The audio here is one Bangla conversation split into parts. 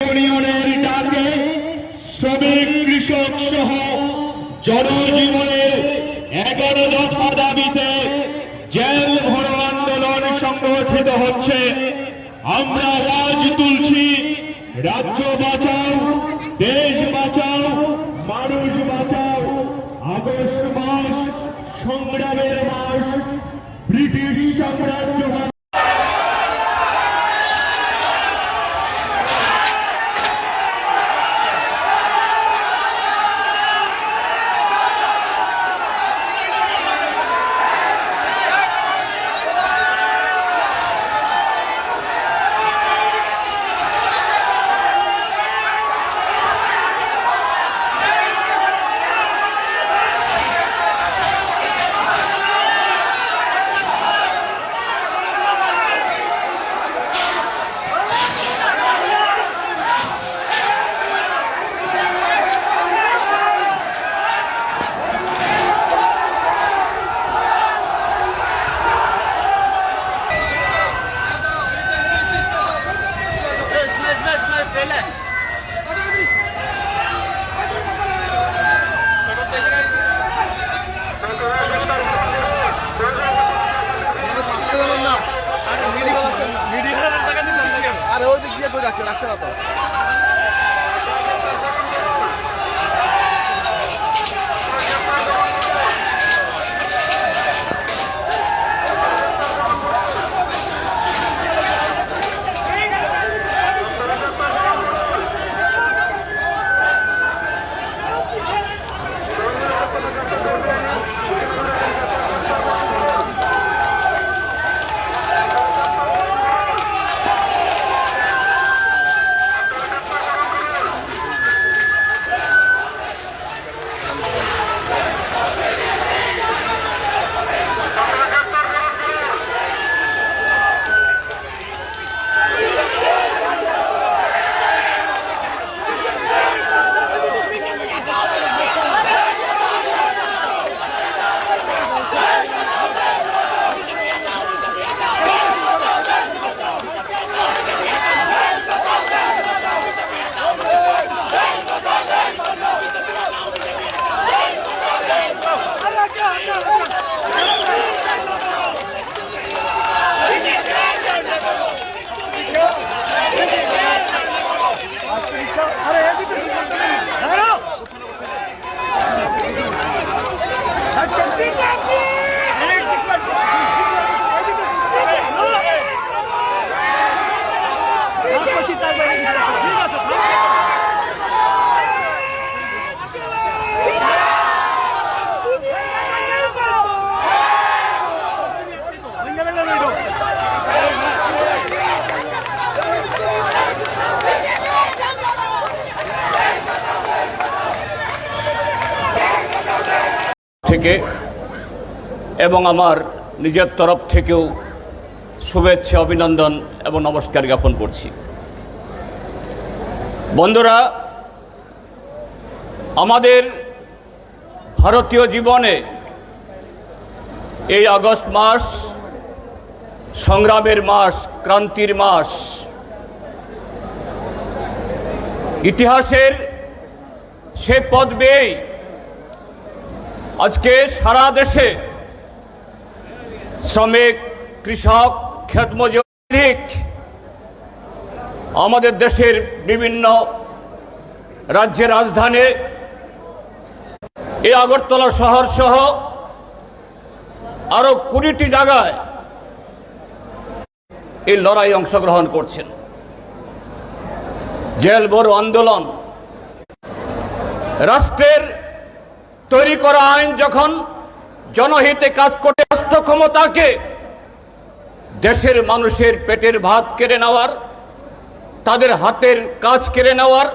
ইউনিয়নের ডাকে শ্রমিক কৃষক সহ জনজীবনের 11 দফা দাবিতে জেল ভরো আন্দোলন সংগঠিত হচ্ছে। আমরা আওয়াজ তুলছি, রাজ্য বাঁচাও, দেশ বাঁচাও, মানুষ বাঁচাও। আগস্ট মাস সংগ্রামের মাস, ব্রিটিশ সাম্রাজ্য রাখছে না তো। থেকে এবং আমার নিজের তরফ থেকেও শুভেচ্ছা, অভিনন্দন এবং নমস্কার জ্ঞাপন করছি। বন্ধুরা, আমাদের ভারতীয় জীবনে এই আগস্ট মাস সংগ্রামের মাস, ক্রান্তির মাস। ইতিহাসের সে পথ বেয়েই আজকে সারা দেশে শ্রমিক, কৃষক, ক্ষেতমজুর আমাদের দেশের বিভিন্ন রাজ্যের রাজধানী এই আগরতলা শহর সহ আরো 20টি জায়গায় এই লড়াই অংশগ্রহণ করছেন। জেল ভরো আন্দোলন, রাষ্ট্রের তৈরি করা আইন যখন জনহিতে কাজ করে রাষ্ট্র ক্ষমতাকে দেশের মানুষের পেটের ভাত কেড়ে নেওয়ার, তাদের হাতের কাজ কেড়ে নেওয়ার,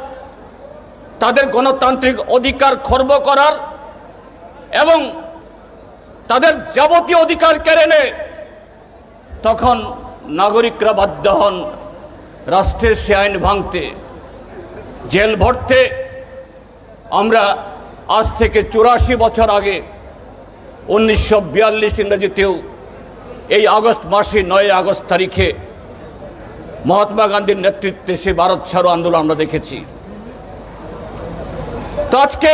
তাদের গণতান্ত্রিক অধিকার খর্ব করার এবং তাদের যাবতীয় অধিকার কেড়ে নেয়, তখন নাগরিকরা বাধ্য হন রাষ্ট্রের সে আইন ভাঙতে, জেল ভরতে। আমরা আজ থেকে 84 বছর আগে 1942 ইংরেজিতেও এই আগস্ট মাসে 9 আগস্ট তারিখে মহাত্মা গান্ধীর নেতৃত্বে সে ভারত ছাড়ো আন্দোলন আমরা দেখেছি। তো আজকে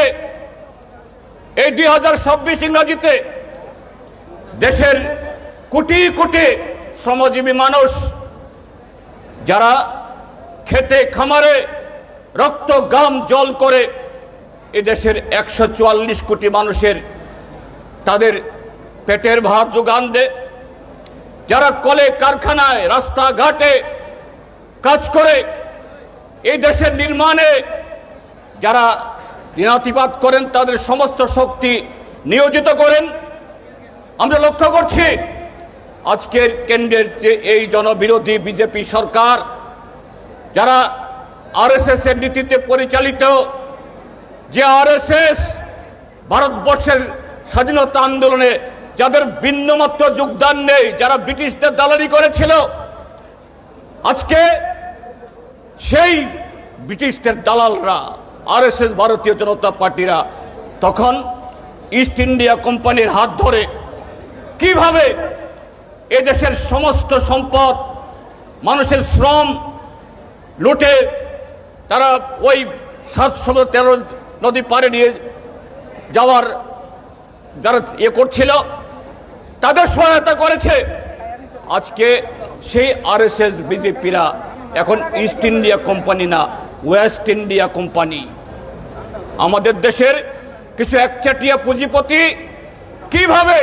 এই 2026 ইংরাজিতে দেশের কোটি কোটি শ্রমজীবী মানুষ যারা খেতে খামারে রক্ত ঘাম জল করে এ দেশের 144 কোটি মানুষের তাদের পেটের ভাত যোগান দেয়, যারা কলে কারখানায় রাস্তাঘাটে কাজ করে এই দেশের নির্মাণে যারা দিনাতিপাত করেন, তাদের সমস্ত শক্তি নিয়োজিত করেন। আমরা লক্ষ্য করছি আজকের কেন্দ্রের যে এই জনবিরোধী বিজেপি সরকার, যারা আরএসএস এর নীতিতে পরিচালিত, যে আরএসএস ভারতবর্ষের স্বাধীনতা আন্দোলনে যাদের বিন্দুমাত্র যোগদান নেই, যারা ব্রিটিশদের দালালি করেছিল, আজকে সেই ব্রিটিশদের দালালরা আরএসএস ভারতীয় জনতা পার্টিরা তখন ইস্ট ইন্ডিয়া কোম্পানির হাত ধরে কিভাবে এদেশের সমস্ত সম্পদ মানুষের শ্রম লুটে তারা ওই 713 নদী পাড়ে নিয়ে যাওয়ার যারা করছিল তাদের সহায়তা করেছে। আজকে সেই আরএসএস বিজেপিরা এখন ইস্ট ইন্ডিয়া কোম্পানি না, ওয়েস্ট ইন্ডিয়া কোম্পানি। আমাদের দেশের কিছু একচাটিয়া পুঁজিপতি কিভাবে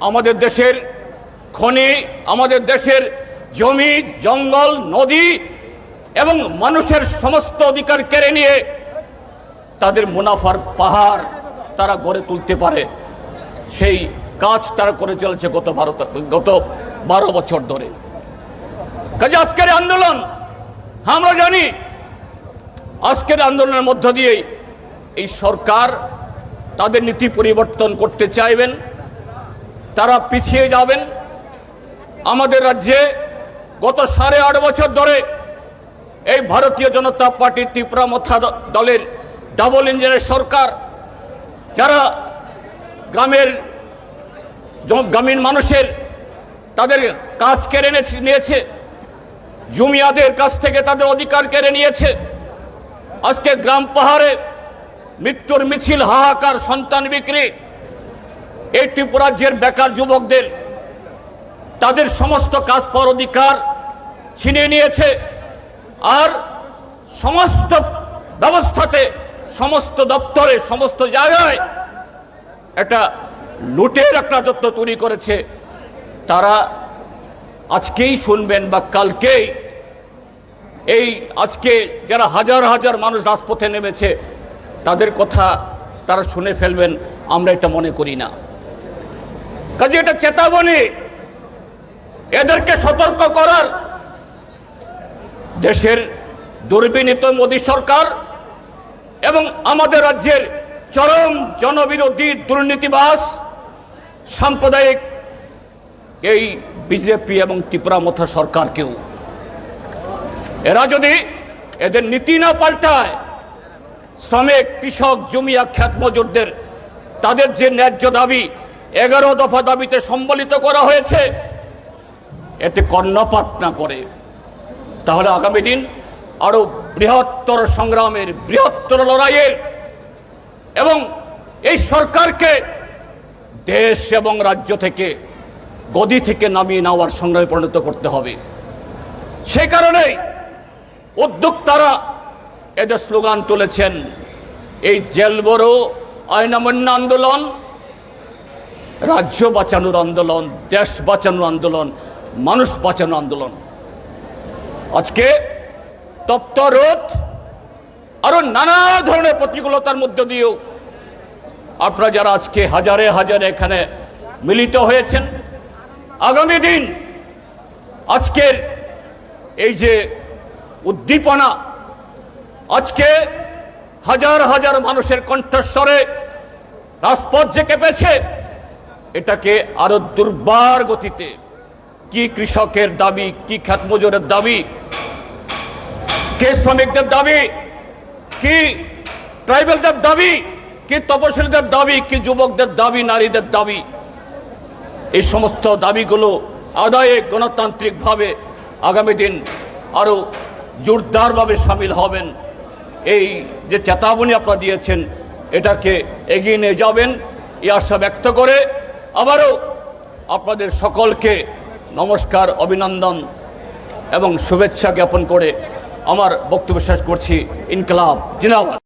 আমাদের দেশের খনি, আমাদের দেশের জমি জঙ্গল নদী এবং মানুষের সমস্ত অধিকার কেড়ে নিয়ে তাদের মুনাফার পাহাড় তারা গড়ে তুলতে পারে, সেই কাজ তারা করে চলেছে গত 12 বছর ধরে। কাজে আজকের আন্দোলন, আমরা জানি আজকের আন্দোলনের মধ্য দিয়ে এই সরকার তাদের নীতি পরিবর্তন করতে চাইবেন, তারা পিছিয়ে যাবেন। আমাদের রাজ্যে গত 8.5 বছর ধরে এই ভারতীয় জনতা পার্টি ত্রিপুরা মথা দলের ডাবল ইঞ্জিনের সরকার, যারা গ্রামীণ মানুষের তাদের কাজ কেড়ে নিয়েছে, জমিয়াদের কাছ থেকে তাদের অধিকার কেড়ে নিয়েছে। আজকে গ্রাম পাহাড়ে মৃত্যুর মিছিল, হাহাকার, সন্তান বিক্রি, এই ত্রিপুরা রাজ্যের বেকার যুবকদের তাদের সমস্ত কাজ পাওয়ার অধিকার ছিনিয়ে নিয়েছে। আর সমস্ত ব্যবস্থাতে, সমস্ত দপ্তরে, সমস্ত জায়গায় একটা লুটের একটা রাজত্ব তৈরি করেছে। তারা আজকেই শুনবেন বা কালকেই এই আজকে যারা হাজার হাজার মানুষ রাজপথে নেমেছে তাদের কথা তারা শুনে ফেলবেন, আমরা এটা মনে করি না। কাজে এটা চেতাবনী, এদেরকে সতর্ক করার দেশের দুর্বিনীত মোদী সরকার এবং আমাদের রাজ্যের চরম জনবিরোধী দুর্নীতিবাজ সাম্প্রদায়িক এই বিজেপি এবং ত্রিপুরা মথা সরকারকেও এরা যদি এদের নীতি না পাল্টায়, শ্রমিক, কৃষক, জমিয়া, খ্যাত মজুরদের তাদের যে ন্যায্য দাবি 11 দফা দাবিতে সম্বলিত করা হয়েছে, এতে কর্ণপাত না করে, তাহলে আগামী দিন আরো বৃহত্তর সংগ্রামের, বৃহত্তর লড়াইয়ের এবং এই সরকারকে দেশ এবং রাজ্য থেকে, গদি থেকে নামিয়ে নেওয়ার সংগ্রামে পরিণত করতে হবে। সেই কারণেই উদ্যোক্তারা এদের স্লোগান তুলেছেন, এই জেল বড় আইনামান্য আন্দোলন, রাজ্য বাঁচানোর আন্দোলন, দেশ বাঁচানোর আন্দোলন, মানুষ বাঁচানোর আন্দোলন। আজকে তপ্ত রোদ আরো নানা ধরনের প্রতিকূলতার মধ্য দিয়েও আপনারা যারা আজকে হাজারে হাজারে এখানে মিলিত হয়েছেন, আগামী দিন আজকের এই যে উদ্দীপনা, আজকে হাজার হাজার মানুষের কণ্ঠস্বরে রাজপথ যে কেঁপেছে, এটাকে আরো দুর্বার গতিতে, কি কৃষকের দাবি, কি খ্যাত মজুরের দাবি, কি শ্রমিকদের দাবি, কি ট্রাইবেলদের দাবি, কি তপশিলীদের দাবি, কি যুবকদের দাবি, নারীদের দাবি, এই সমস্ত দাবিগুলো আদায়ে গণতান্ত্রিকভাবে আগামী দিন আরও জোরদারভাবে সামিল হবেন। এই যে চেতাবনী আপনারা দিয়েছেন এটাকে এগিয়ে নিয়ে যাবেন এই আশা ব্যক্ত করে আবারও আপনাদের সকলকে নমস্কার, অভিনন্দন এবং শুভেচ্ছা জ্ঞাপন করে আমার বক্তব্য শেষ করছি। ইনকলাব জিন্দাবাদ।